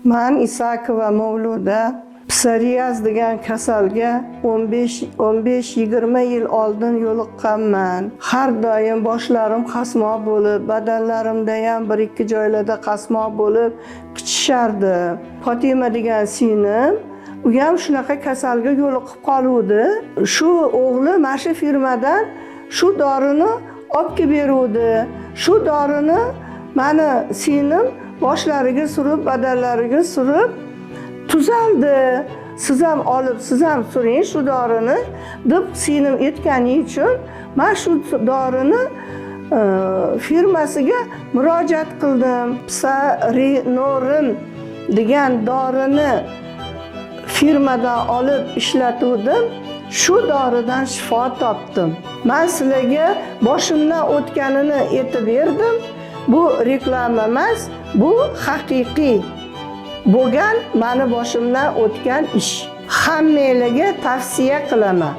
Man Isakova Mavluda psoriaz degan kasalga 15-20 yil oldin yo'liqqanman. Har doim boshlarim qasmoq bo'lib, badanlarimda ham bir-ikki joylarda qasmoq bo'lib qichishardi. Fatima degan singlim, u ham shunaqa kasalga yo'liqib qoluvdi. Shu o'g'li mana shu firmadan shu dorini olib kelib beruvdi. Shu dorini mani singlim boshlariga surib, badanlariga surib tuzaldi. Siz ham olib, siz ham suring shu dorini deb singlim aytgani uchun men shu dorini firmasiga murojaat qildim. Psarinorin degan dorini firmadan olib ishlatuvdim. Shu doridan shifo topdim. Men sizlarga boshimdan o'tganini aytib berdim. Bu reklama emas, bu haqiqiy bo'lgan meni boshimdan o'tgan ish. Hammalarga tavsiya qilaman.